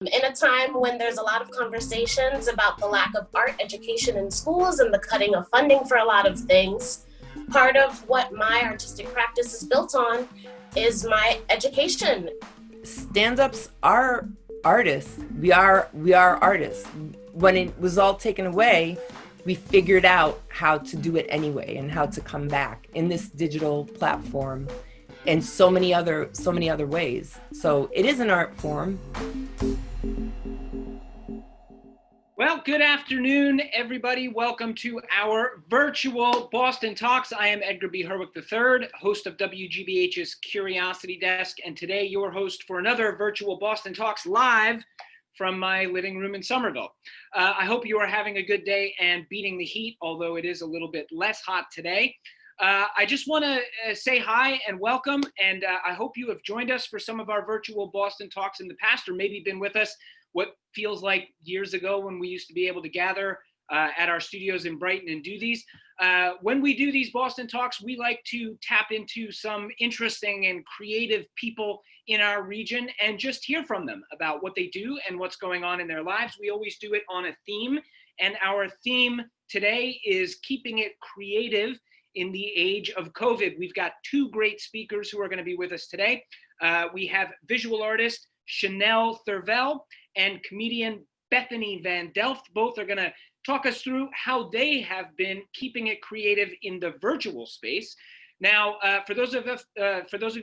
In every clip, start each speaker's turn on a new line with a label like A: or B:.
A: In a time when there's a lot of conversations about the lack of art education in schools and the cutting of funding for a lot of things, part of what my artistic practice is built on is my education.
B: Stand-ups are artists. We are artists. When it was all taken away, we figured out how to do it anyway and how to come back in this digital platform and so many other ways. So it is an art form.
C: Well, good afternoon, everybody. Welcome to our virtual Boston Talks. I am Edgar B. Herwick III, host of WGBH's Curiosity Desk, and today your host for another virtual Boston Talks live from my living room in Somerville. I hope you are having a good day and beating the heat, although it is a little bit less hot today. I just want to say hi and welcome, and I hope you have joined us for some of our virtual Boston Talks in the past, or maybe been with us what feels like years ago when we used to be able to gather at our studios in Brighton and do these. When we do these Boston Talks, we like to tap into some interesting and creative people in our region and just hear from them about what they do and what's going on in their lives. We always do it on a theme, and our theme today is keeping it creative in the age of COVID. We've got two great speakers who are going to be with us today. We have visual artist Chanel Thervil and comedian Bethany Van Delft. Both are going to talk us through how they have been keeping it creative in the virtual space. Now, for those of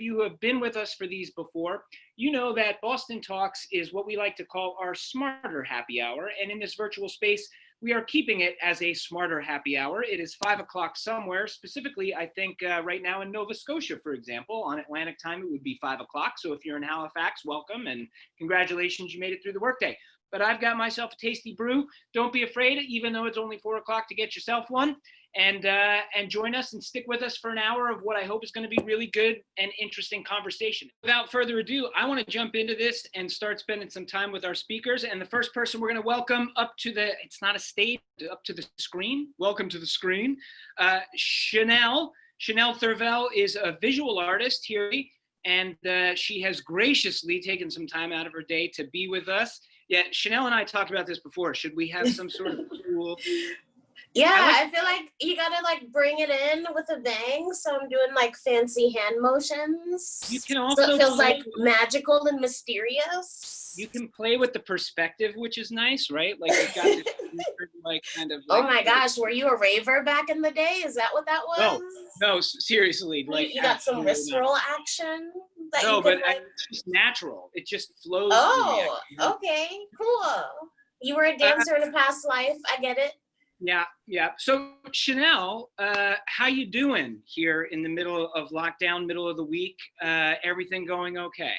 C: you who have been with us for these before, you know that Boston Talks is what we like to call our smarter happy hour. And in this virtual space, we are keeping it as a smarter happy hour. It is 5 o'clock somewhere, specifically, I think right now in Nova Scotia, for example. On Atlantic time, it would be 5 o'clock. So if you're in Halifax, welcome and congratulations, you made it through the workday. But I've got myself a tasty brew. Don't be afraid, even though it's only 4 o'clock, to get yourself one. And join us and stick with us for an hour of what I hope is going to be really good and interesting conversation. Without further ado, I want to jump into this and start spending some time with our speakers. And the first person we're going to welcome up to it's not a stage, up to the screen. Welcome to the screen. Chanel Thervil is a visual artist here, and she has graciously taken some time out of her day to be with us. Yeah, Chanel and I talked about this before. Should we have some sort of cool...
A: Yeah, I feel like you gotta bring it in with a bang. So I'm doing fancy hand motions.
C: You can also
A: so it feels magical and mysterious.
C: You can play with the perspective, which is nice, right? You've got this kind of.
A: Oh my gosh, were you a raver back in the day? Is that what that was?
C: No, seriously.
A: You got some wrist roll action.
C: No, but it's just natural. It just flows.
A: Oh, okay, cool. You were a dancer in a past life. I get it.
C: Yeah. So Chanel, how you doing here in the middle of lockdown, middle of the week? Everything going okay?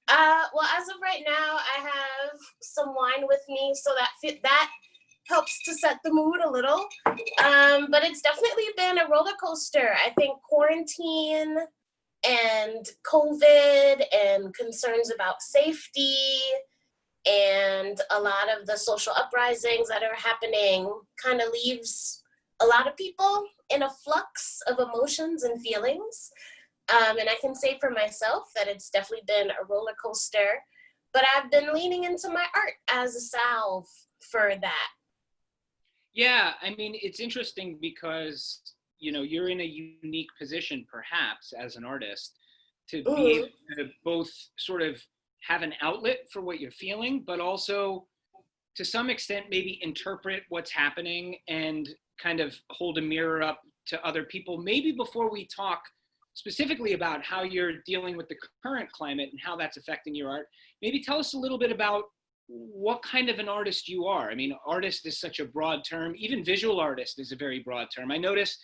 A: Well, as of right now, I have some wine with me, so that helps to set the mood a little. But it's definitely been a roller coaster. I think quarantine and COVID and concerns about safety and a lot of the social uprisings that are happening kind of leaves a lot of people in a flux of emotions and feelings. And I can say for myself that it's definitely been a roller coaster, but I've been leaning into my art as a salve for that.
C: Yeah, I mean, it's interesting because, you're in a unique position perhaps as an artist to be able to both sort of have an outlet for what you're feeling, but also to some extent maybe interpret what's happening and kind of hold a mirror up to other people. Maybe before we talk specifically about how you're dealing with the current climate and how that's affecting your art, maybe tell us a little bit about what kind of an artist you are. I mean, artist is such a broad term. Even visual artist is a very broad term. I notice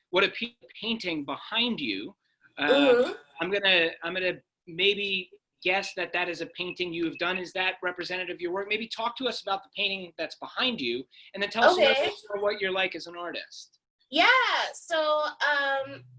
C: what a painting behind you. I'm gonna maybe guess that is a painting you have done. Is that representative of your work? Maybe talk to us about the painting that's behind you, and then tell us a little bit about what you're like as an artist.
A: Yeah, so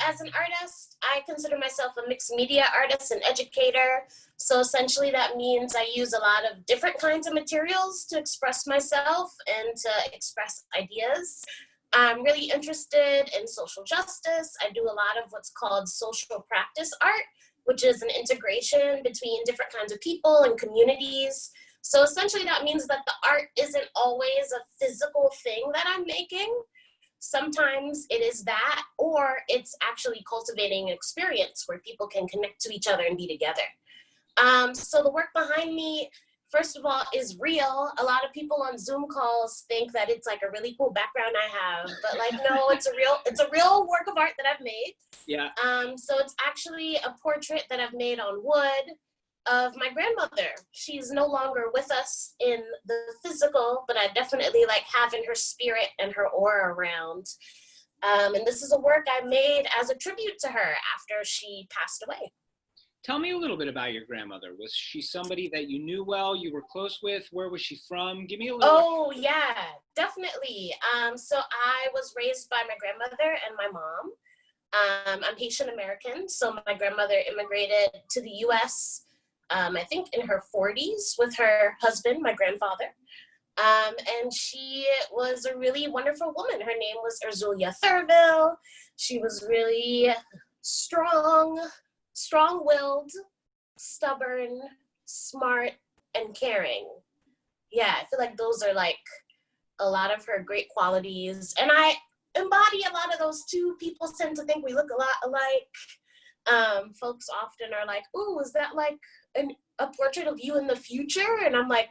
A: as an artist, I consider myself a mixed media artist and educator. So essentially that means I use a lot of different kinds of materials to express myself and to express ideas. I'm really interested in social justice. I do a lot of what's called social practice art, which is an integration between different kinds of people and communities So essentially that means that the art isn't always a physical thing that I'm making. Sometimes it is that, or it's actually cultivating an experience where people can connect to each other and be together. So the work behind me, first of all, is real. A lot of people on Zoom calls think that it's like a really cool background I have, but like, no, it's a real work of art that I've made.
C: Yeah.
A: So it's actually a portrait that I've made on wood of my grandmother. She's no longer with us in the physical, but I definitely like having her spirit and her aura around. And this is a work I made as a tribute to her after she passed away.
C: Tell me a little bit about your grandmother. Was she somebody that you knew well, you were close with? Where was she from? Give me a little.
A: Oh, yeah, definitely. So I was raised by my grandmother and my mom. I'm Haitian American, so my grandmother immigrated to the US, I think in her 40s with her husband, my grandfather. And she was a really wonderful woman. Her name was Chanel Thervil. She was really strong-willed, stubborn, smart, and caring. Yeah, I feel like those are like a lot of her great qualities. And I embody a lot of those too. People tend to think we look a lot alike. Folks often are like, "Ooh, is that like a portrait of you in the future?" And I'm like,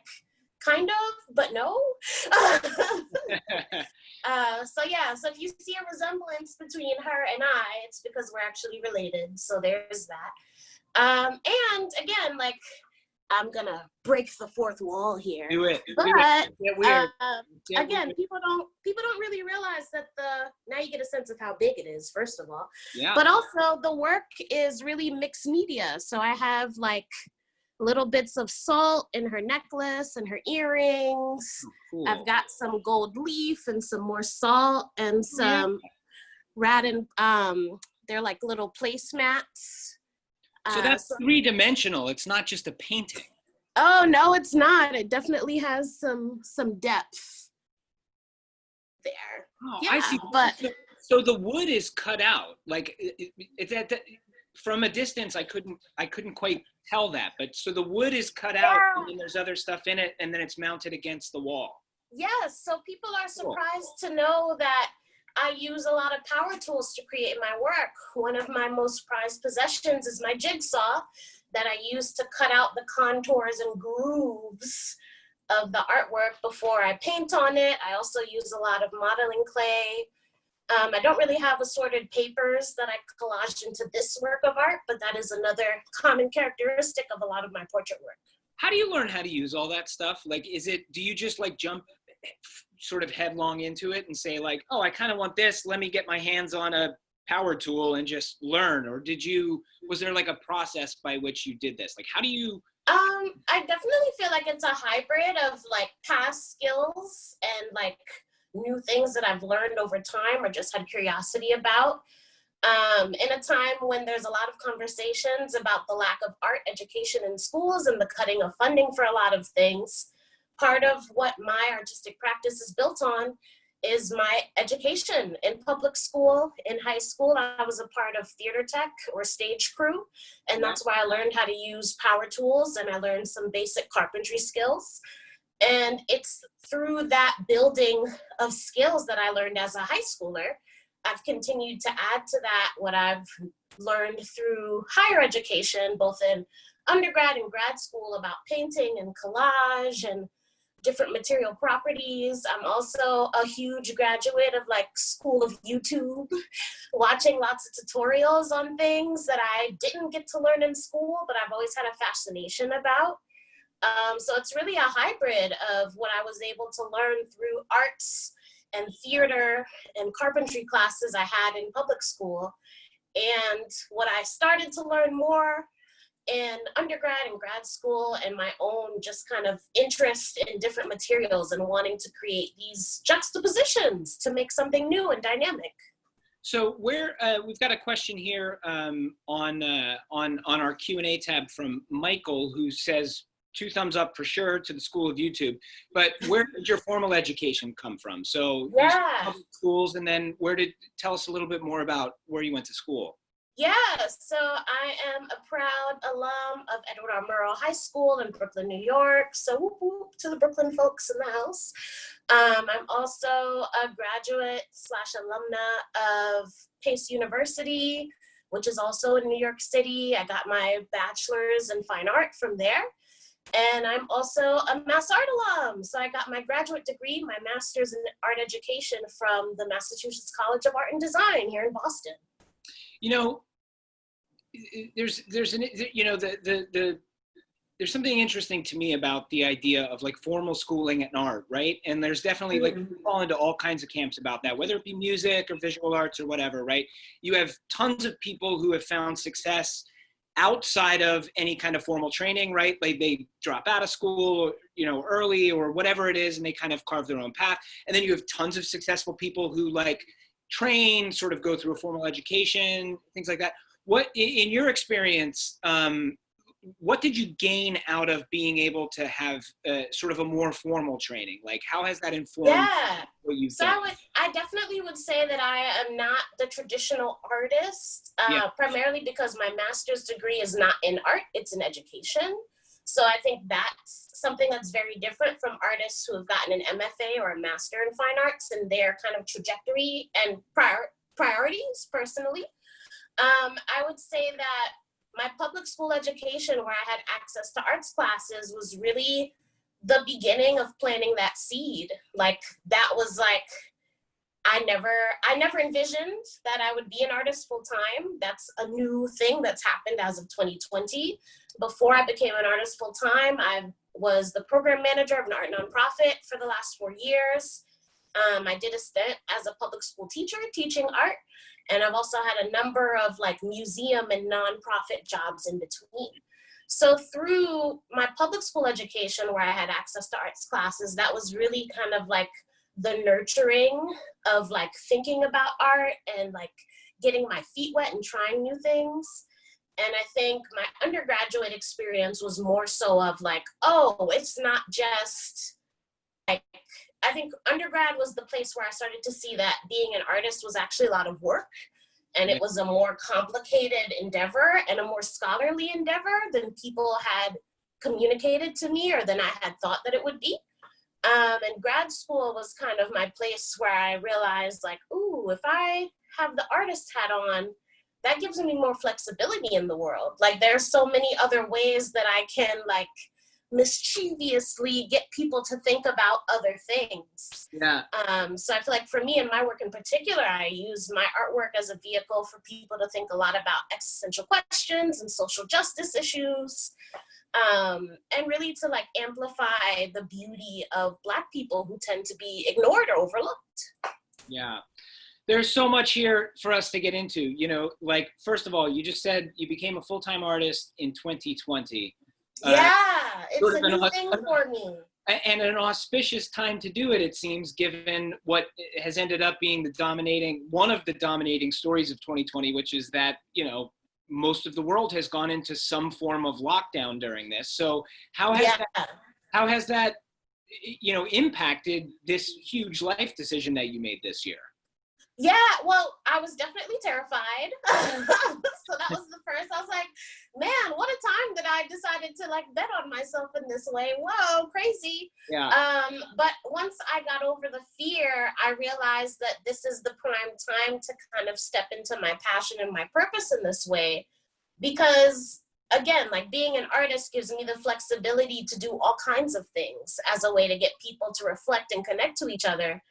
A: kind of, but no. So if you see a resemblance between her and I, it's because we're actually related. So there's that. And again, like, I'm gonna break the fourth wall here.
C: Do it.
A: But
C: Get weird.
A: again, people don't really realize that now you get a sense of how big it is, first of all.
C: Yeah.
A: But also the work is really mixed media. So I have like little bits of salt in her necklace and her earrings.
C: Oh, cool.
A: I've got some gold leaf and some more salt and some they're like little placemats.
C: So that's three-dimensional. It's not just a painting.
A: Oh, no, it's not. It definitely has some depth there.
C: Oh,
A: Yeah,
C: I see.
A: but
C: So the wood is cut out. Like from a distance, I couldn't quite tell that. But so the wood is cut out, and then there's other stuff in it, and then it's mounted against the wall.
A: yes, so people are surprised to know that I use a lot of power tools to create my work. One of my most prized possessions is my jigsaw that I use to cut out the contours and grooves of the artwork before I paint on it. I also use a lot of modeling clay. I don't really have assorted papers that I collaged into this work of art, but that is another common characteristic of a lot of my portrait work.
C: How do you learn how to use all that stuff? Like, do you just like jump sort of headlong into it and say like, oh, I kind of want this, let me get my hands on a power tool and just learn? Or was there like a process by which you did this? Like, how do you?
A: I definitely feel like it's a hybrid of like past skills and like new things that I've learned over time or just had curiosity about. In a time when there's a lot of conversations about the lack of art education in schools and the cutting of funding for a lot of things, part of what my artistic practice is built on is my education in public school. In high school, I was a part of theater tech or stage crew, and that's where I learned how to use power tools and I learned some basic carpentry skills. And it's through that building of skills that I learned as a high schooler. I've continued to add to that what I've learned through higher education, both in undergrad and grad school, about painting and collage and different material properties. I'm also a huge graduate of like School of YouTube, watching lots of tutorials on things that I didn't get to learn in school, but I've always had a fascination about. So it's really a hybrid of what I was able to learn through arts and theater and carpentry classes I had in public school, and what I started to learn more in undergrad and grad school, and my own just kind of interest in different materials and wanting to create these juxtapositions to make something new and dynamic.
C: So we've got a question here on our Q&A tab from Michael, who says 2 thumbs up for sure to the School of YouTube. But where did your formal education come from? So public schools, and then tell us a little bit more about where you went to school.
A: Yeah, so I am a proud alum of Edward R. Murrow High School in Brooklyn, New York. So whoop whoop to the Brooklyn folks in the house. I'm also a graduate / alumna of Pace University, which is also in New York City. I got my bachelor's in fine art from there. And I'm also a Mass Art alum. So I got my graduate degree, my master's in art education from the Massachusetts College of Art and Design here in Boston.
C: You know, there's something interesting to me about the idea of like formal schooling in art, right? And there's definitely like you fall into all kinds of camps about that, whether it be music or visual arts or whatever, right? You have tons of people who have found success outside of any kind of formal training, right? Like they drop out of school, early or whatever it is, and they kind of carve their own path. And then you have tons of successful people who like train, sort of go through a formal education, things like that. What, in your experience, what did you gain out of being able to have sort of a more formal training? Like, how has that informed what you've done?
A: I definitely would say that I am not the traditional artist, primarily because my master's degree is not in art, it's in education. So I think that's something that's very different from artists who have gotten an MFA or a master in fine arts and their kind of trajectory and priorities personally. I would say that my public school education, where I had access to arts classes, was really the beginning of planting that seed. Like that was like, I never envisioned that I would be an artist full time. That's a new thing that's happened as of 2020. Before I became an artist full time, I was the program manager of an art nonprofit for the last 4 years. I did a stint as a public school teacher teaching art. And I've also had a number of like museum and nonprofit jobs in between. So through my public school education, where I had access to arts classes, that was really kind of like the nurturing of like thinking about art and like getting my feet wet and trying new things. And I think my undergraduate experience was more so of like, oh, it's not just like, I think undergrad was the place where I started to see that being an artist was actually a lot of work, and it was a more complicated endeavor and a more scholarly endeavor than people had communicated to me or than I had thought that it would be. And grad school was kind of my place where I realized like, ooh, if I have the artist hat on, that gives me more flexibility in the world. Like there's so many other ways that I can like mischievously get people to think about other things.
C: Yeah.
A: So I feel like for me and my work in particular, I use my artwork as a vehicle for people to think a lot about existential questions and social justice issues, and really to like amplify the beauty of Black people who tend to be ignored or overlooked.
C: Yeah. There's so much here for us to get into, like, first of all, you just said you became a full-time artist in 2020.
A: Yeah, it's a new thing for me.
C: And an auspicious time to do it, it seems, given what has ended up being one of the dominating stories of 2020, which is that, most of the world has gone into some form of lockdown during this. So how has that impacted this huge life decision that you made this year?
A: Yeah, well, I was definitely terrified. So that was the first. I was like, man, what a time that I decided to like bet on myself in this way. Whoa, crazy.
C: Yeah.
A: But once I got over the fear, I realized that this is the prime time to kind of step into my passion and my purpose in this way. Because again, like being an artist gives me the flexibility to do all kinds of things as a way to get people to reflect and connect to each other.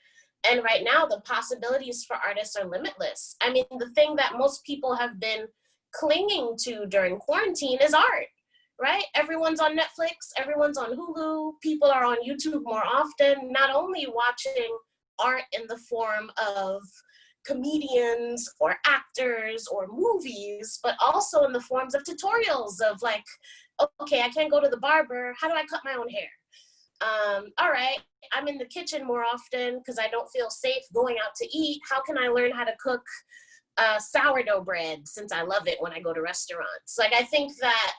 A: And right now, the possibilities for artists are limitless. I mean, the thing that most people have been clinging to during quarantine is art, right? Everyone's on Netflix, everyone's on Hulu, people are on YouTube more often, not only watching art in the form of comedians or actors or movies, but also in the forms of tutorials of like, okay, I can't go to the barber, how do I cut my own hair? All right, I'm in the kitchen more often because I don't feel safe going out to eat. How can I learn how to cook sourdough bread since I love it when I go to restaurants? Like, I think that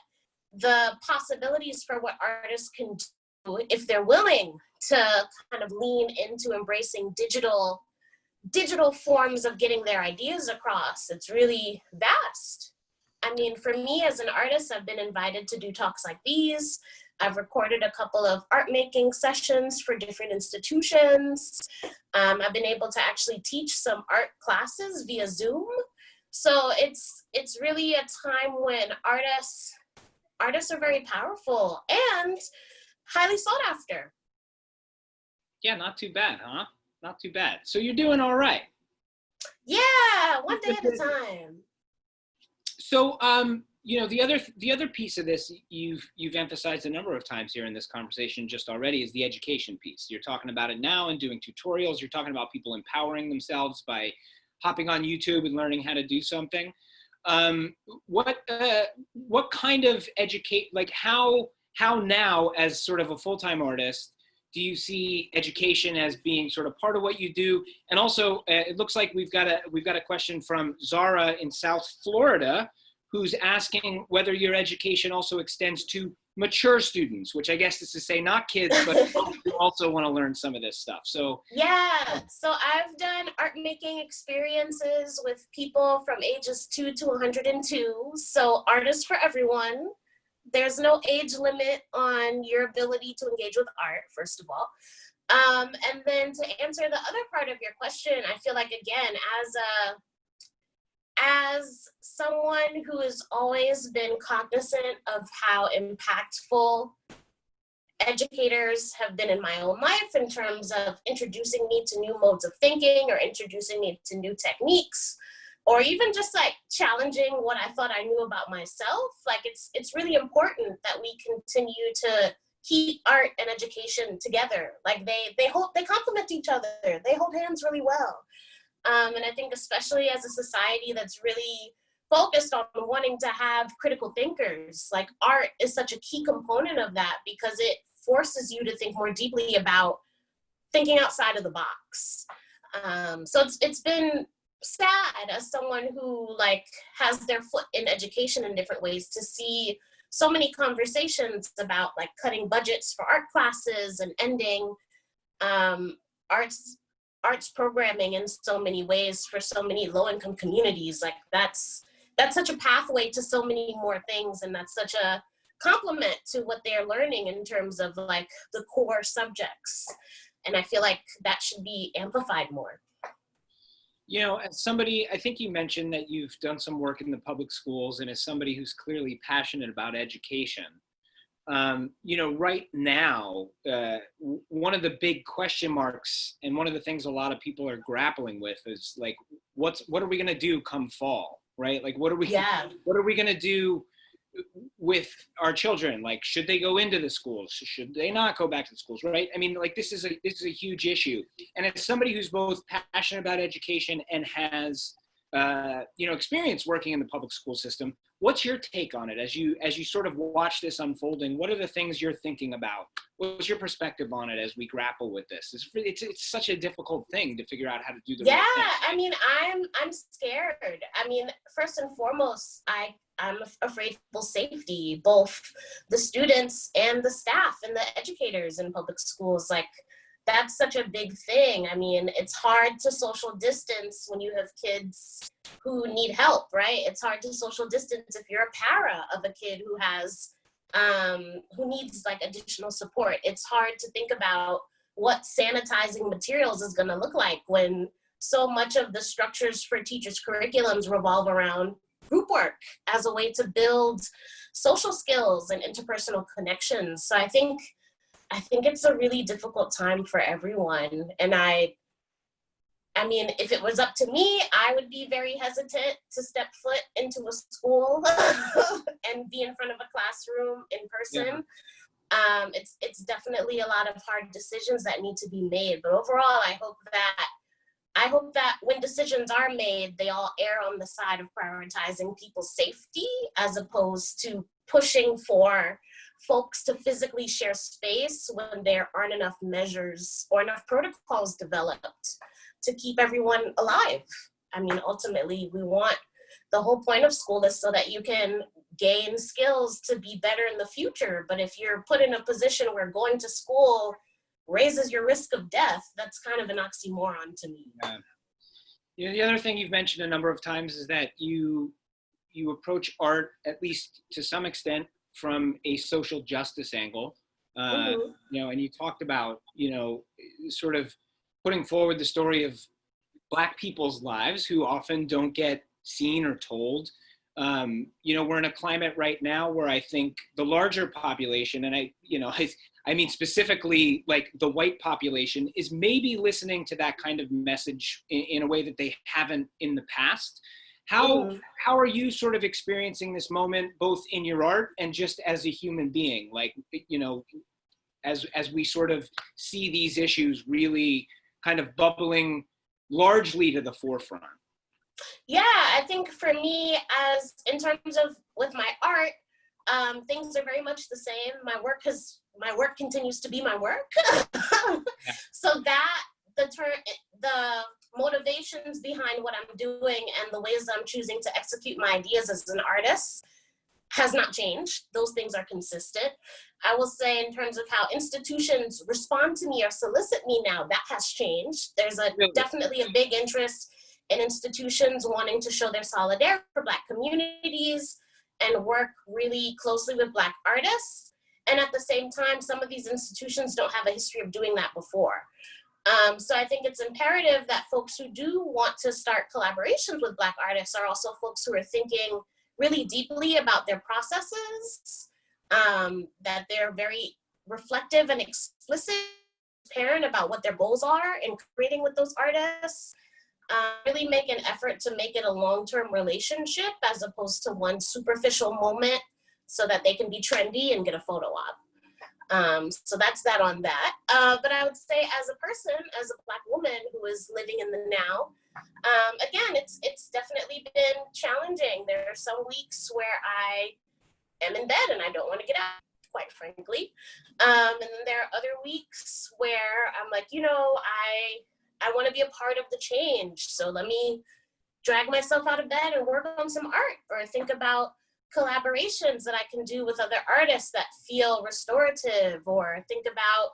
A: the possibilities for what artists can do if they're willing to kind of lean into embracing digital digital forms of getting their ideas across. It's really vast. I mean, for me as an artist, I've been invited to do talks like these. I've recorded a couple of art making sessions for different institutions. I've been able to actually teach some art classes via Zoom. So it's really a time when artists are very powerful and highly sought after.
C: Yeah, not too bad, huh? Not too bad. So you're doing all right.
A: Yeah, one day at a time.
C: So, you know, the other piece of this you've emphasized a number of times here in this conversation just already is the education piece. You're talking about it now and doing tutorials. You're talking about people empowering themselves by hopping on YouTube and learning how to do something. What kind of how now as sort of a full-time artist do you see education as being sort of part of what you do? And also, it looks like we've got a question from Zara in South Florida, who's asking whether your education also extends to mature students, which I guess is to say not kids, but who also want to learn some of this stuff. So
A: yeah, so I've done art making experiences with people from ages 2 to 102. So artists for everyone. There's no age limit on your ability to engage with art, first of all. And then to answer the other part of your question, I feel like, again, as someone who has always been cognizant of how impactful educators have been in my own life in terms of introducing me to new modes of thinking or introducing me to new techniques, or even just like challenging what I thought I knew about myself. Like it's really important that we continue to keep art and education together. Like they complement each other. They hold hands really well. And I think especially as a society that's really focused on wanting to have critical thinkers, like art is such a key component of that because it forces you to think more deeply about thinking outside of the box. So it's been sad as someone who like has their foot in education in different ways to see so many conversations about like cutting budgets for art classes and ending arts programming in so many ways for so many low-income communities. Like that's such a pathway to so many more things, and that's such a complement to what they're learning in terms of like the core subjects. And I feel like that should be amplified more.
C: You know, as somebody, I think you mentioned that you've done some work in the public schools, and as somebody who's clearly passionate about education, you know, right now, one of the big question marks and one of the things a lot of people are grappling with is like, what are we going to do come fall, right? Like, what are we going to do with our children? Like, should they go into the schools? Should they not go back to the schools, right? I mean, like, this is a huge issue. And as somebody who's both passionate about education and has, you know, experience working in the public school system, what's your take on it as you sort of watch this unfolding? What are the things you're thinking about? What's your perspective on it as we grapple with this? It's such a difficult thing to figure out how to do the right thing.
A: I mean, I'm scared. I mean, first and foremost, I'm afraid for safety, both the students and the staff and the educators in public schools. Like, that's such a big thing. I mean, it's hard to social distance when you have kids who need help, right? It's hard to social distance if you're a para of a kid who has, who needs like additional support. It's hard to think about what sanitizing materials is gonna look like when so much of the structures for teachers' curriculums revolve around group work as a way to build social skills and interpersonal connections. So I think it's a really difficult time for everyone. And I mean, if it was up to me, I would be very hesitant to step foot into a school and be in front of a classroom in person. Yeah. It's definitely a lot of hard decisions that need to be made. But overall, I hope that when decisions are made, they all err on the side of prioritizing people's safety as opposed to pushing for folks to physically share space when there aren't enough measures or enough protocols developed to keep everyone alive. I mean, ultimately, the whole point of school is so that you can gain skills to be better in the future. But if you're put in a position where going to school raises your risk of death, that's kind of an oxymoron to me.
C: Yeah. You know, the other thing you've mentioned a number of times is that you approach art, at least to some extent, from a social justice angle. You know, and you talked about, you know, sort of putting forward the story of Black people's lives who often don't get seen or told. You know, we're in a climate right now where I think the larger population, and I mean specifically like the white population, is maybe listening to that kind of message in a way that they haven't in the past. How are you sort of experiencing this moment, both in your art and just as a human being? Like, you know, as we sort of see these issues really kind of bubbling largely to the forefront.
A: Yeah, I think for me, as in terms of with my art, things are very much the same. My work continues to be my work. So that the motivations behind what I'm doing and the ways I'm choosing to execute my ideas as an artist has not changed. Those things are consistent. I will say in terms of how institutions respond to me or solicit me now, that has changed. There's definitely a big interest in institutions wanting to show their solidarity for Black communities and work really closely with Black artists. And at the same time, some of these institutions don't have a history of doing that before. So I think it's imperative that folks who do want to start collaborations with Black artists are also folks who are thinking really deeply about their processes, that they're very reflective and explicit, transparent about what their goals are in creating with those artists. Really make an effort to make it a long-term relationship as opposed to one superficial moment so that they can be trendy and get a photo op. So that's that on that. But I would say as a person, as a Black woman who is living in the now, again, it's definitely been challenging. There are some weeks where I am in bed and I don't want to get out, quite frankly. And then there are other weeks where I'm like, you know, I want to be a part of the change. So let me drag myself out of bed and work on some art, or think about collaborations that I can do with other artists that feel restorative, or think about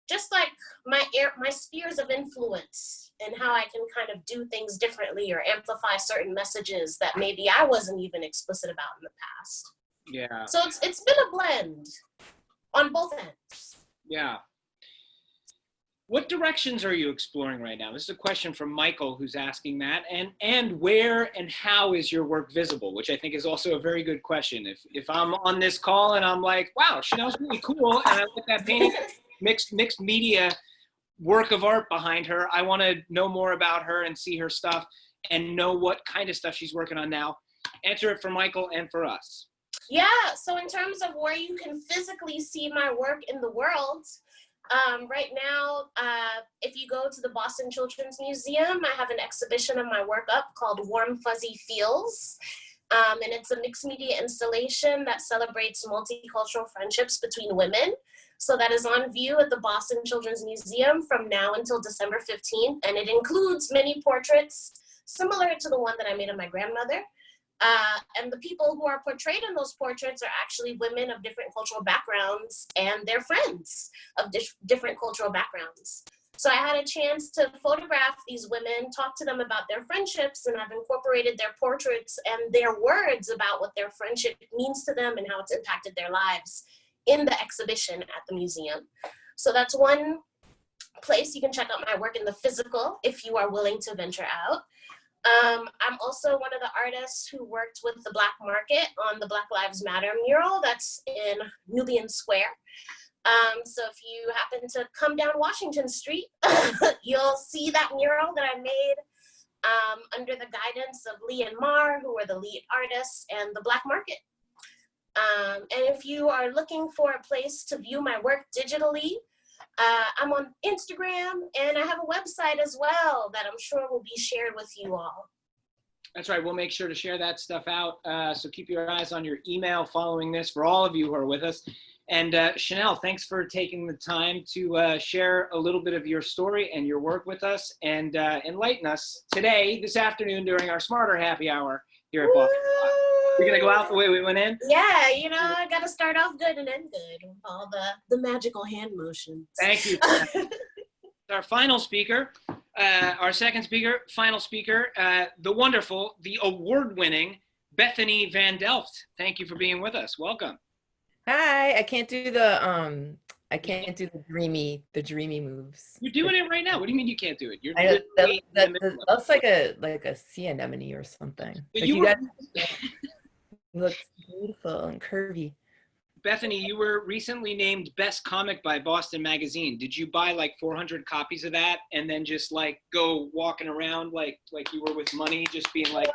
A: just like my spheres of influence and how I can kind of do things differently or amplify certain messages that maybe I wasn't even explicit about in the past.
C: Yeah.
A: So it's been a blend on both ends.
C: Yeah. What directions are you exploring right now? This is a question from Michael, who's asking that. And where and how is your work visible? Which I think is also a very good question. If I'm on this call and I'm like, wow, Chanel's really cool, and I like that painting, mixed media work of art behind her, I want to know more about her and see her stuff and know what kind of stuff she's working on now. Answer it for Michael and for us.
A: Yeah, so in terms of where you can physically see my work in the world, right now, if you go to the Boston Children's Museum, I have an exhibition of my work up called Warm Fuzzy Feels. And it's a mixed media installation that celebrates multicultural friendships between women. So that is on view at the Boston Children's Museum from now until December 15th. And it includes many portraits similar to the one that I made of my grandmother. And the people who are portrayed in those portraits are actually women of different cultural backgrounds and their friends of different cultural backgrounds. So I had a chance to photograph these women, talk to them about their friendships, and I've incorporated their portraits and their words about what their friendship means to them and how it's impacted their lives in the exhibition at the museum. So that's one place you can check out my work in the physical if you are willing to venture out. I'm also one of the artists who worked with the Black Market on the Black Lives Matter mural that's in Nubian Square. So if you happen to come down Washington Street, you'll see that mural that I made under the guidance of Lee and Mar, who are the lead artists, and the Black Market. And if you are looking for a place to view my work digitally, I'm on Instagram, and I have a website as well that I'm sure will be shared with you all.
C: That's right. We'll make sure to share that stuff out. So keep your eyes on your email following this for all of you who are with us. And Chanel, thanks for taking the time to share a little bit of your story and your work with us and enlighten us today, this afternoon, during our Smarter Happy Hour here at Boston. We're going to go out the way we went in?
A: Yeah, you know, I got to start off good and end good with all the magical hand motions.
C: Thank you. Our final speaker, Our second speaker, final speaker, the wonderful, the award-winning Bethany Van Delft. Thank you for being with us. Welcome.
B: Hi, I can't do the dreamy moves.
C: You're doing it right now. What do you mean you can't do it? You're
B: I know
C: literally in the middle of it.
B: that's like a sea anemone or something.
C: But
B: Like
C: you
B: you
C: were,
B: got you look beautiful and curvy.
C: Bethany, you were recently named Best Comic by Boston Magazine. Did you buy like 400 copies of that and then just like go walking around like you were with money, just being like,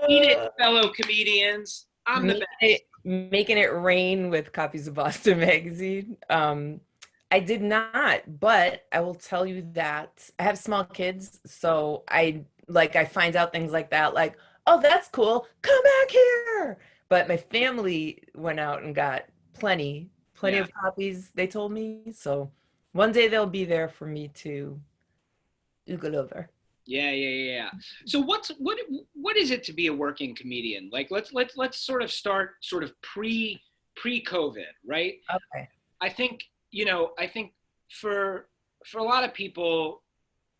C: eat it, fellow comedians. I'm the best.
B: Making it rain with copies of Boston Magazine. I did not, but I will tell you that I have small kids, so I find out things like that, like, oh, that's cool, come back here. But my family went out and got plenty
C: Yeah.
B: of copies, they told me. So one day they'll be there for me to oogle over.
C: Yeah. So what is it to be a working comedian? Like let's sort of start sort of pre-COVID, right?
B: Okay.
C: I think for a lot of people,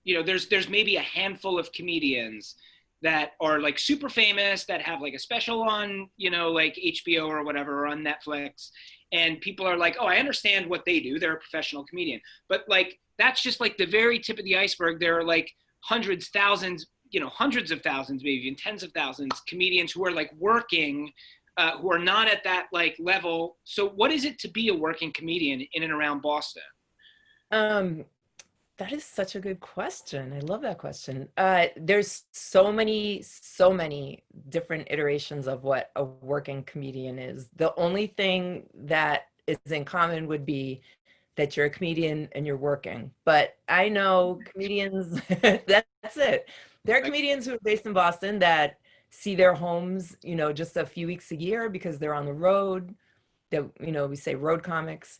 C: there's maybe a handful of comedians that are like super famous, that have like a special on, like HBO or whatever, or on Netflix. And people are like, oh, I understand what they do. They're a professional comedian. But like, that's just like the very tip of the iceberg. There are like hundreds, thousands, hundreds of thousands, maybe even tens of thousands comedians who are like working, who are not at that like level. So what is it to be a working comedian in and around Boston?
B: That is such a good question. I love that question. There's so many different iterations of what a working comedian is. The only thing that is in common would be that you're a comedian and you're working. But I know comedians, that's it. There are comedians who are based in Boston that see their homes, just a few weeks a year because they're on the road. That, we say road comics.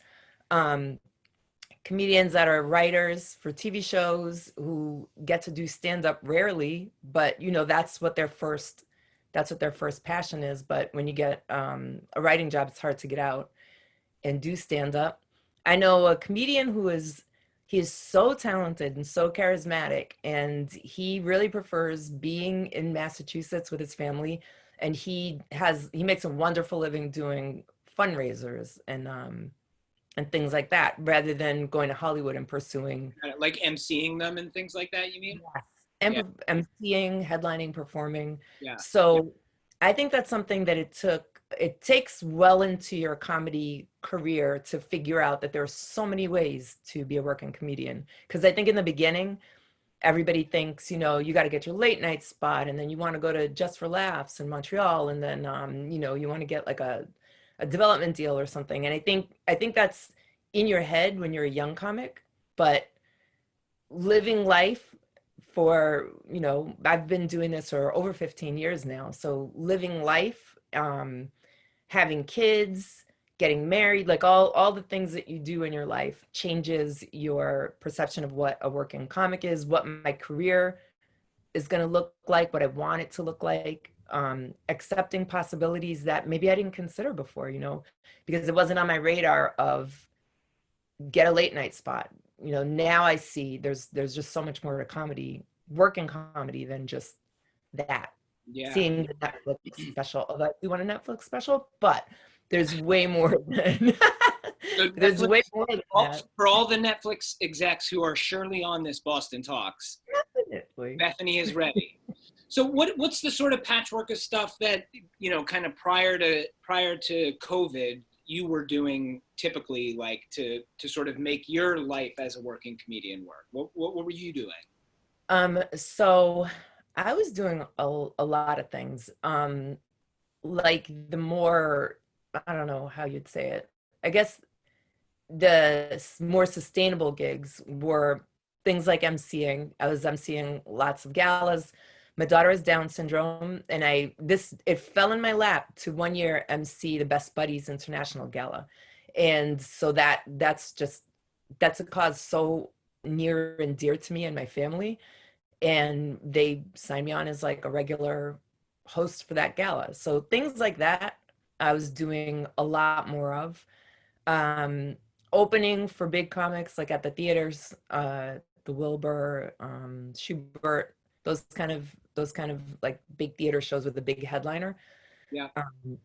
B: Comedians that are writers for TV shows who get to do stand-up rarely, but that's what their first passion is. But when you get a writing job, it's hard to get out and do stand-up. I know a comedian he is so talented and so charismatic, and he really prefers being in Massachusetts with his family, and he makes a wonderful living doing fundraisers and things like that, rather than going to Hollywood and pursuing
C: Like emceeing them and things like that, you mean?
B: yes. And emceeing, headlining, performing.
C: Yeah.
B: So I think that's something that it takes well into your comedy career to figure out that there are so many ways to be a working comedian. Because I think in the beginning, everybody thinks, you got to get your late night spot, and then you want to go to Just for Laughs in Montreal, and then you want to get like a development deal or something. And I think that's in your head when you're a young comic, but living life for, I've been doing this for over 15 years now. So living life, having kids, getting married, like all the things that you do in your life changes your perception of what a working comic is, what my career is going to look like, what I want it to look like. Accepting possibilities that maybe I didn't consider before, because it wasn't on my radar of get a late night spot. Now I see there's just so much more to working comedy than just that.
C: Yeah.
B: Seeing the Netflix special, although I do want a Netflix special, but there's way more than there's way more than that.
C: For all the Netflix execs who are surely on this Boston Talks,
B: Definitely.
C: Bethany is ready. So what's the sort of patchwork of stuff that, kind of prior to COVID, you were doing typically, like to sort of make your life as a working comedian work? What were you doing?
B: So I was doing a lot of things. Like the more, I don't know how you'd say it. I guess the more sustainable gigs were things like emceeing. I was emceeing lots of galas. My daughter has Down syndrome, and it fell in my lap to one year MC the Best Buddies International Gala. And so that's a cause so near and dear to me and my family. And they signed me on as like a regular host for that gala. So things like that, I was doing a lot more of. Opening for big comics, like at the theaters, the Wilbur, Schubert, those kind of like big theater shows with the big headliner.
C: Yeah.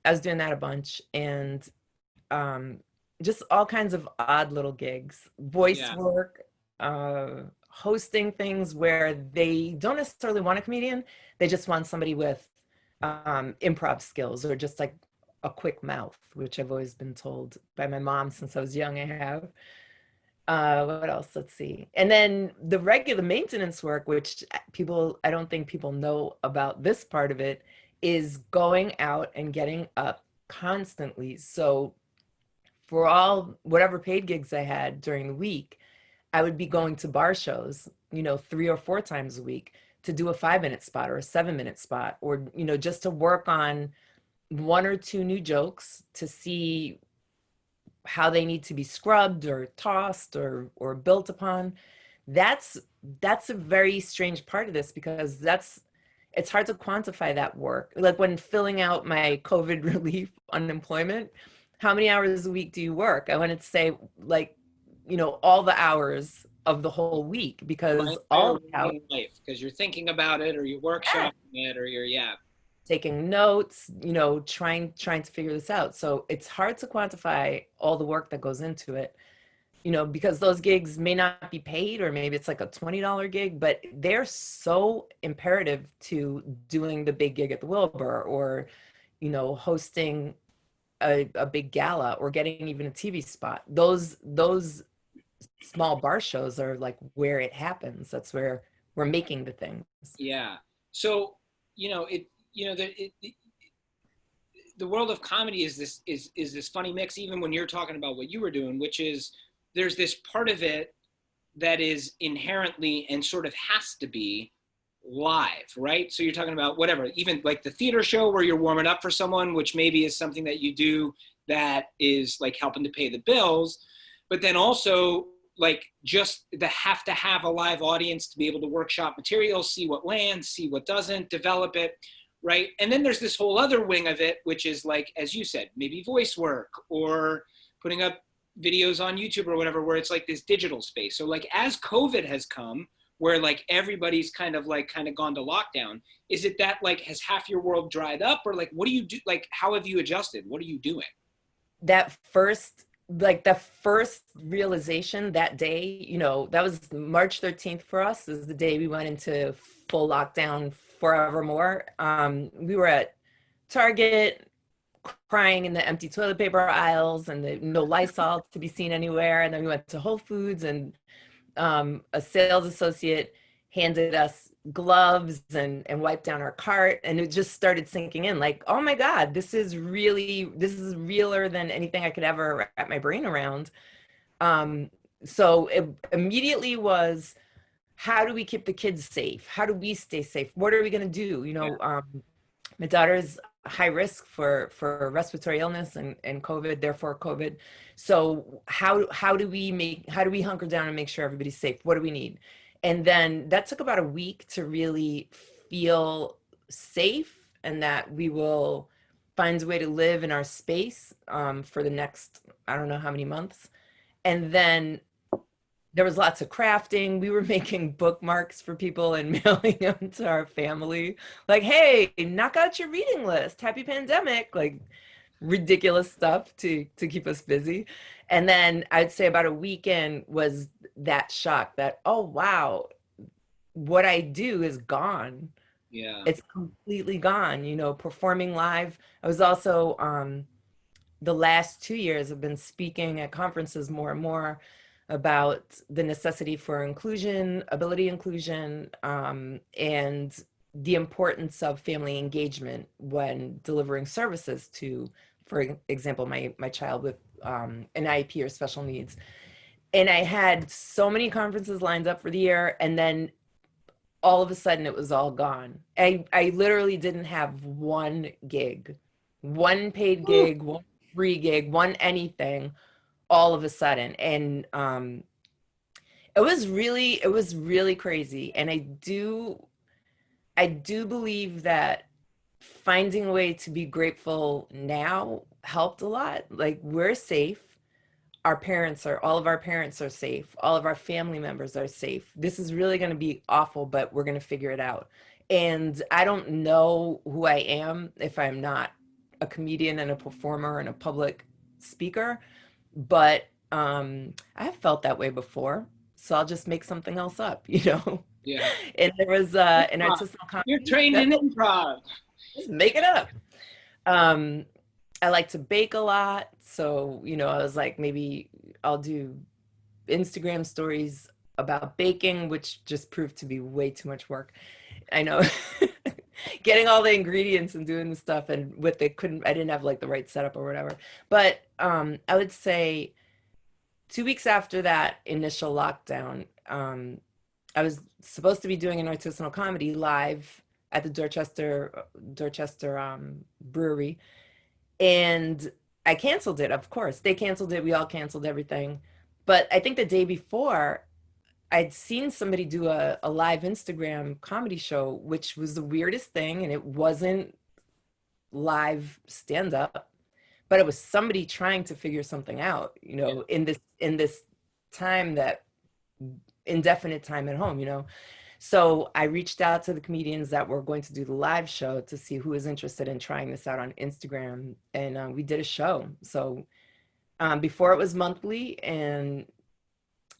B: I was doing that a bunch, and um, just all kinds of odd little gigs, voice
C: Yeah.
B: work, hosting things where they don't necessarily want a comedian. They just want somebody with improv skills or just like a quick mouth, which I've always been told by my mom since I was young. I have. What else? Let's see. And then the regular maintenance work, which I don't think people know about this part of it, is going out and getting up constantly. So for all whatever paid gigs I had during the week, I would be going to bar shows, 3 or 4 times a week to do a 5-minute spot or a 7-minute spot, or, just to work on 1 or 2 new jokes to see how they need to be scrubbed or tossed or built upon. That's a very strange part of this, because it's hard to quantify that work. Like when filling out my COVID relief unemployment, how many hours a week do you work? I wanted to say like, all the hours of the whole week, because all out
C: life, because you're thinking about it, or you're workshopping it, or you're
B: taking notes, trying to figure this out. So it's hard to quantify all the work that goes into it, because those gigs may not be paid, or maybe it's like a $20 gig, but they're so imperative to doing the big gig at the Wilbur, or, hosting a big gala, or getting even a TV spot. Those small bar shows are like where it happens. That's where we're making the things.
C: Yeah. So, the world of comedy is this funny mix, even when you're talking about what you were doing, which is there's this part of it that is inherently and sort of has to be live, right? So you're talking about whatever, even like the theater show where you're warming up for someone, which maybe is something that you do that is like helping to pay the bills, but then also like just the have to have a live audience to be able to workshop materials, see what lands, see what doesn't, develop it, right? And then there's this whole other wing of it, which is like, as you said, maybe voice work or putting up videos on YouTube or whatever, where it's like this digital space. So like as COVID has come, where like everybody's kind of gone to lockdown, is it that like has half your world dried up, or like what do you do? Like how have you adjusted? What are you doing?
B: The first realization that day, that was March 13th for us, is the day we went into full lockdown forevermore. We were at Target crying in the empty toilet paper aisles, and no Lysol to be seen anywhere. And then we went to Whole Foods, and a sales associate handed us gloves and wiped down our cart, and it just started sinking in like, oh my God, this is realer than anything I could ever wrap my brain around. So it immediately was, how do we keep the kids safe? How do we stay safe? What are we going to do? My daughter's high risk for respiratory illness and COVID, therefore COVID. So how do we hunker down and make sure everybody's safe? What do we need? And then that took about a week to really feel safe, and that we will find a way to live in our space for the next, I don't know how many months. And then there was lots of crafting. We were making bookmarks for people and mailing them to our family. Like, hey, knock out your reading list. Happy pandemic. Like ridiculous stuff to keep us busy. And then I'd say about a weekend was that shock that, oh, wow, what I do is gone.
C: Yeah.
B: It's completely gone, performing live. I was also, the last 2 years, I've been speaking at conferences more and more about the necessity for inclusion, ability inclusion, and the importance of family engagement when delivering services to, for example, my child with an IEP or special needs. And I had so many conferences lined up for the year, and then all of a sudden it was all gone. I literally didn't have one gig, one paid gig, one free gig, one anything, all of a sudden. And it was really crazy. And I do believe that finding a way to be grateful now helped a lot. Like, we're safe. all of our parents are safe, all of our family members are safe. This is really going to be awful, but we're going to figure it out. And I don't know who I am if I'm not a comedian and a performer and a public speaker, but I have felt that way before, so I'll just make something else up, you know.
C: Yeah.
B: And there was an artisanal comedy.
C: You're trained in improv.
B: Just make it up. I like to bake a lot, so you know, I was like, maybe I'll do Instagram stories about baking, which just proved to be way too much work. I know. Getting all the ingredients and doing the stuff, and with it I didn't have like the right setup or whatever. But I would say 2 weeks after that initial lockdown, I was supposed to be doing an artisanal comedy live at the Dorchester brewery, and I canceled it. Of course, they canceled it. We all canceled everything. But I think the day before, I'd seen somebody do a live Instagram comedy show, which was the weirdest thing, and it wasn't live stand-up, but it was somebody trying to figure something out, you know, in this time, that indefinite time at home, you know. So I reached out to the comedians that were going to do the live show to see who was interested in trying this out on Instagram, and we did a show. So before it was monthly, and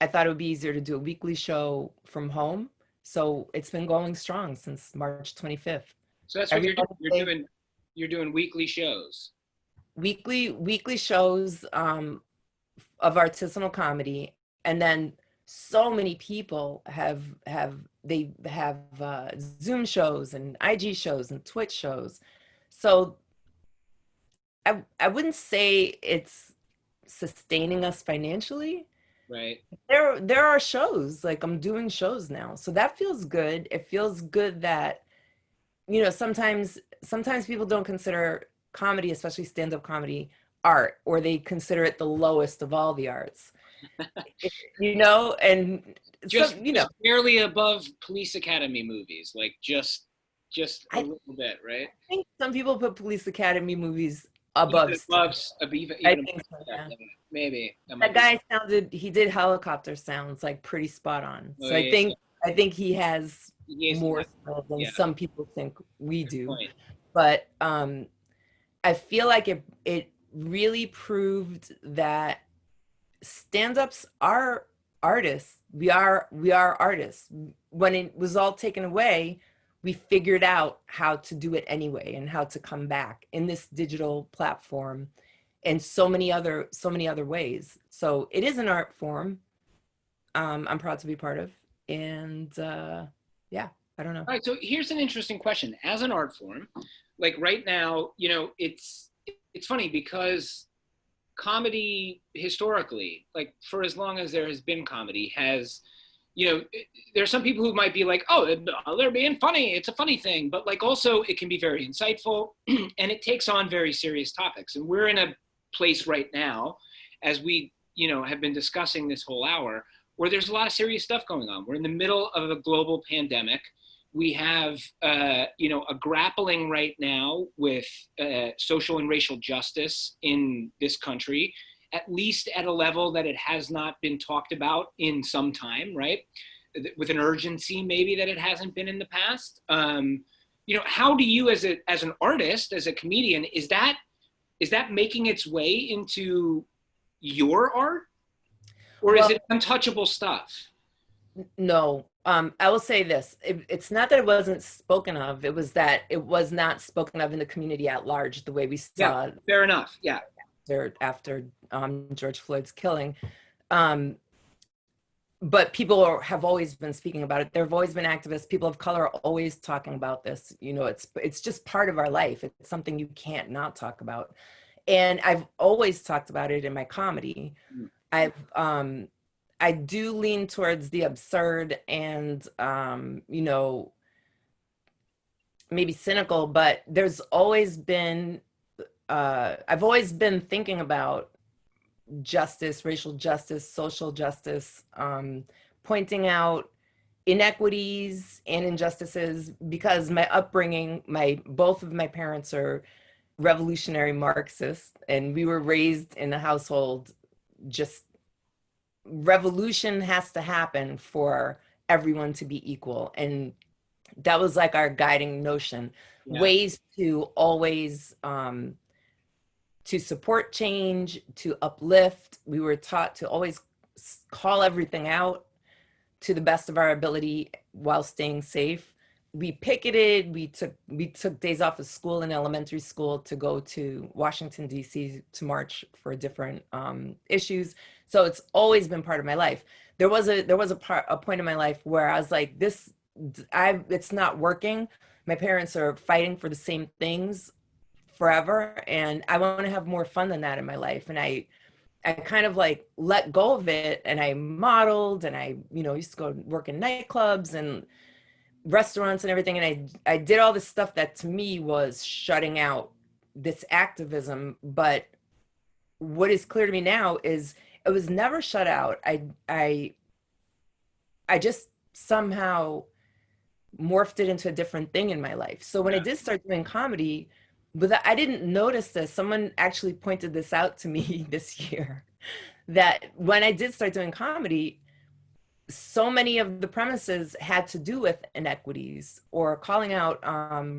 B: I thought it would be easier to do a weekly show from home. So it's been going strong since March 25th.
C: So that's what you're doing. You're doing weekly shows.
B: Weekly shows of artisanal comedy, and then so many people have Zoom shows and IG shows and Twitch shows. So I wouldn't say it's sustaining us financially.
C: Right.
B: There are shows, like I'm doing shows now. So that feels good. It feels good that, you know, sometimes people don't consider comedy, especially stand-up comedy, art, or they consider it the lowest of all the arts. You know, and
C: just,
B: you know,
C: barely above Police Academy movies, like just a little bit, right?
B: I think some people put Police Academy movies above.
C: Even
B: I think so, yeah.
C: Maybe
B: that guy he did helicopter sounds like pretty spot on. So I think he has more skill than some people think we do. But I feel like it really proved that stand-ups are artists. We are artists. When it was all taken away, we figured out how to do it anyway, and how to come back in this digital platform, and so many other ways. So it is an art form. I'm proud to be part of, and yeah, I don't know.
C: All right, so here's an interesting question. As an art form, like right now, you know, it's funny because comedy historically, like for as long as there has been comedy, has, you know, there are some people who might be like, oh, they're being funny, it's a funny thing, but like also it can be very insightful and it takes on very serious topics. And we're in a place right now, as we, you know, have been discussing this whole hour, where there's a lot of serious stuff going on. We're in the middle of a global pandemic. We have, you know, a grappling right now with social and racial justice in this country, at least at a level that it has not been talked about in some time, right? With an urgency maybe that it hasn't been in the past. You know, how do you, as an artist, as a comedian, is that making its way into your art, or is it untouchable stuff?
B: No. I will say this. It's not that it wasn't spoken of. It was that it was not spoken of in the community at large, the way we saw.
C: Yeah, fair enough. Yeah.
B: After George Floyd's killing. But people have always been speaking about it. There have always been activists. People of color are always talking about this. You know, it's just part of our life. It's something you can't not talk about. And I've always talked about it in my comedy. I do lean towards the absurd and, you know, maybe cynical, but there's always been, I've always been thinking about justice, racial justice, social justice, pointing out inequities and injustices, because my upbringing, both of my parents are revolutionary Marxists, and we were raised in a household just revolution has to happen for everyone to be equal. And that was like our guiding notion.
C: Yeah.
B: Ways to always to support change, to uplift. We were taught to always call everything out to the best of our ability while staying safe. We picketed, we took days off of school in elementary school to go to Washington, D.C. to march for different issues. So it's always been part of my life. There was a point in my life where I was like, it's not working. My parents are fighting for the same things forever, and I want to have more fun than that in my life. And I kind of like let go of it, and I modeled, and I, used to go work in nightclubs and restaurants and everything. And I did all this stuff that to me was shutting out this activism. But what is clear to me now is it was never shut out. I just somehow morphed it into a different thing in my life. So when I did start doing comedy, but I didn't notice this. Someone actually pointed this out to me this year, that when I did start doing comedy, so many of the premises had to do with inequities or calling out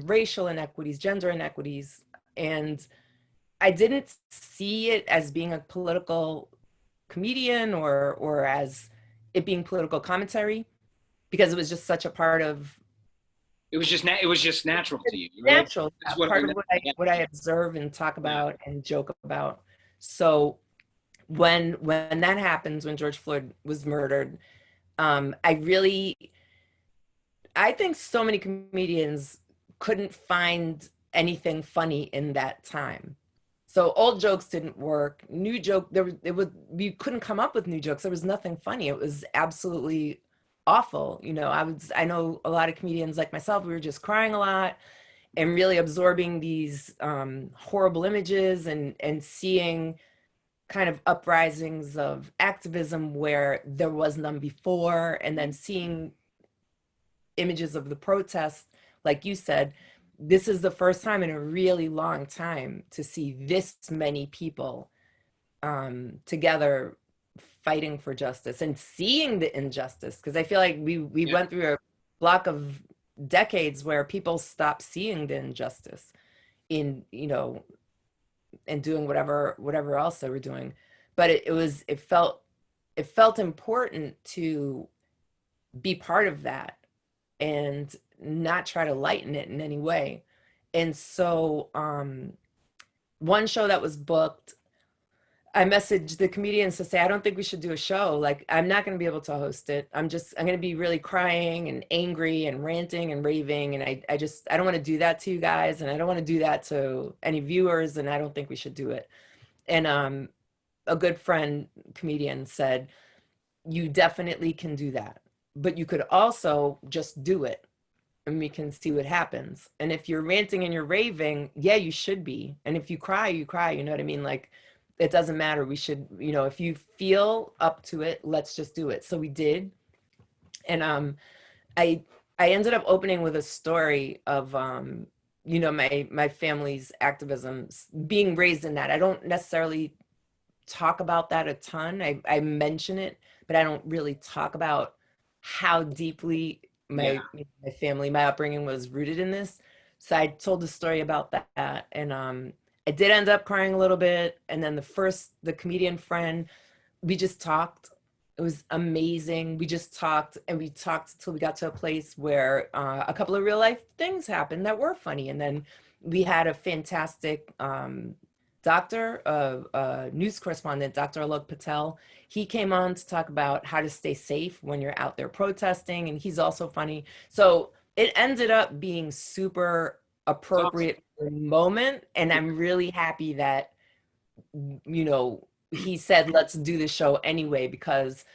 B: racial inequities, gender inequities. And I didn't see it as being a political comedian or as it being political commentary, because it was just such a part of
C: it was just natural to you, right?
B: Natural. That's part of what I observe and talk about and joke about. So when that happens, when George Floyd was murdered, I think so many comedians couldn't find anything funny in that time. So old jokes didn't work. New joke, we couldn't come up with new jokes. There was nothing funny. It was absolutely awful. I know a lot of comedians like myself, we were just crying a lot and really absorbing these horrible images and seeing kind of uprisings of activism where there was none before, and then seeing images of the protests. Like you said, this is the first time in a really long time to see this many people together fighting for justice and seeing the injustice, because I feel like we went through a block of decades where people stopped seeing the injustice in and doing whatever else they were doing. But it felt important to be part of that and not try to lighten it in any way. And so one show that was booked, I messaged the comedians to say, I don't think we should do a show. Like, I'm not going to be able to host it. I'm going to be really crying and angry and ranting and raving. And I don't want to do that to you guys. And I don't want to do that to any viewers. And I don't think we should do it. And a good friend comedian said, you definitely can do that, but you could also just do it and we can see what happens. And if you're ranting and you're raving, yeah, you should be. And if you cry, you cry. You know what I mean? Like, it doesn't matter. We should, if you feel up to it, let's just do it. So we did. And I ended up opening with a story of, my family's activism, being raised in that. I don't necessarily talk about that a ton. I mention it, but I don't really talk about how deeply my family, my upbringing was rooted in this. So I told the story about that. And I did end up crying a little bit. And then the comedian friend, we just talked. It was amazing. We just talked and we talked till we got to a place where a couple of real life things happened that were funny. And then we had a fantastic doctor, a news correspondent, Dr. Alok Patel. He came on to talk about how to stay safe when you're out there protesting. And he's also funny. So it ended up being super appropriate for the moment. And I'm really happy that, he said, let's do the show anyway, because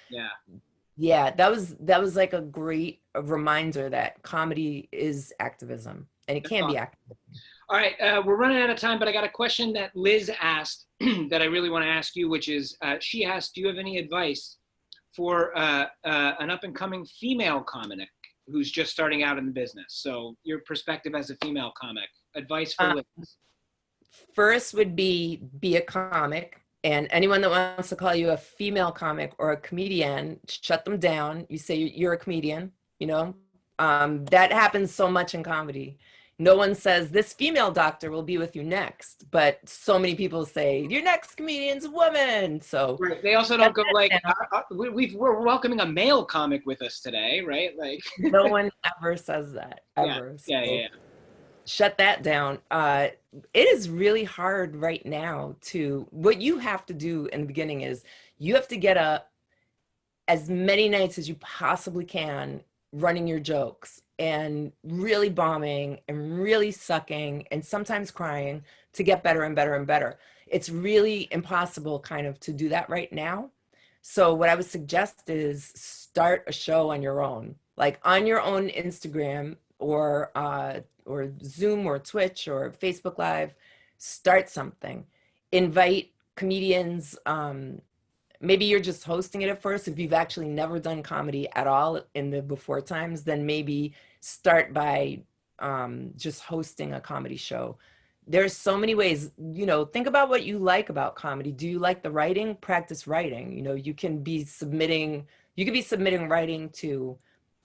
B: that was like a great reminder that comedy is activism and it can be activism.
C: All right, we're running out of time, but I got a question that Liz asked that I really want to ask you, which is, she asked, do you have any advice for an up-and-coming female comic who's just starting out in the business? So your perspective as a female comic, advice for Liz.
B: First would be a comic. And anyone that wants to call you a female comic or a comedian, shut them down. You say you're a comedian, you know. That happens so much in comedy. No one says this female doctor will be with you next, but so many people say your next comedian's a woman. So
C: right. They also don't go like, we're welcoming a male comic with us today, right? Like
B: no one ever says that ever.
C: Yeah.
B: Shut that down. It is really hard right now what you have to do in the beginning is you have to get up as many nights as you possibly can running your jokes and really bombing and really sucking and sometimes crying to get better and better and better. It's really impossible kind of to do that right now. So what I would suggest is start a show on your own, like on your own Instagram or Zoom or Twitch or Facebook Live. Start something. Invite comedians. Maybe you're just hosting it at first. If you've actually never done comedy at all in the before times, then maybe start by just hosting a comedy show. There's so many ways, you know, think about what you like about comedy. Do you like the writing? Practice writing. You know, you could be submitting writing to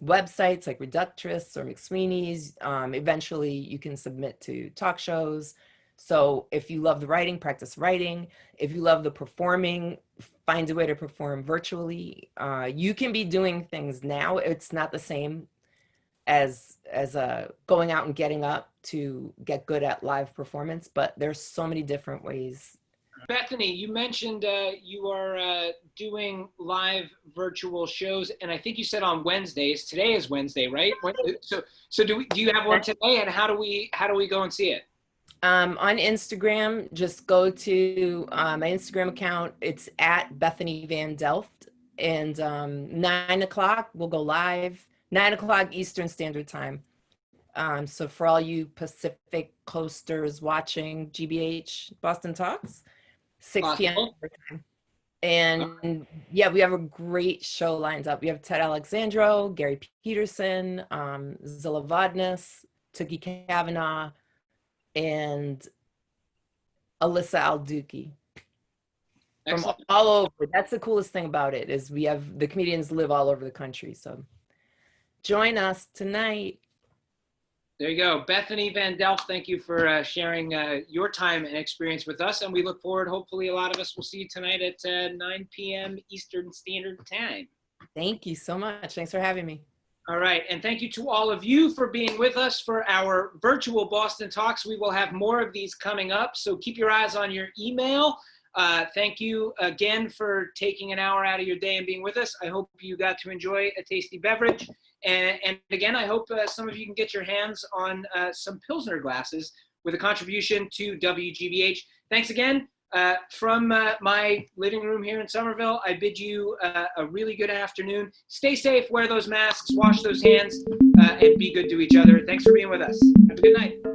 B: websites like Reductress or McSweeney's. Eventually you can submit to talk shows. So if you love the writing, practice writing. If you love the performing, find a way to perform virtually. You can be doing things now. It's not the same as going out and getting up to get good at live performance, but there's so many different ways.
C: Bethany, you mentioned you are doing live virtual shows, and I think you said on Wednesdays. Today is Wednesday, right? So do you have one today, and how do we go and see it?
B: On Instagram, just go to my Instagram account. It's at Bethany Van Delft, and 9 o'clock we'll go live. 9 o'clock Eastern Standard Time. So for all you Pacific Coasters watching GBH Boston Talks, 6 p.m. time. And yeah, we have a great show lined up. We have Ted Alexandro, Gary Peterson, Zilla Vodness, Tookie Kavanaugh, and Alyssa Alduki. From all over. That's the coolest thing about it, is we have the comedians live all over the country. So join us tonight.
C: There you go. Bethany Van Delft, thank you for sharing your time and experience with us. And we look forward, hopefully a lot of us will see you tonight at 9 p.m. Eastern Standard Time.
B: Thank you so much. Thanks for having me.
C: All right. And thank you to all of you for being with us for our virtual Boston Talks. We will have more of these coming up, so keep your eyes on your email. Thank you again for taking an hour out of your day and being with us. I hope you got to enjoy a tasty beverage. And again, I hope some of you can get your hands on some Pilsner glasses with a contribution to WGBH. Thanks again. From my living room here in Somerville, I bid you a really good afternoon. Stay safe, wear those masks, wash those hands, and be good to each other. Thanks for being with us. Have a good night.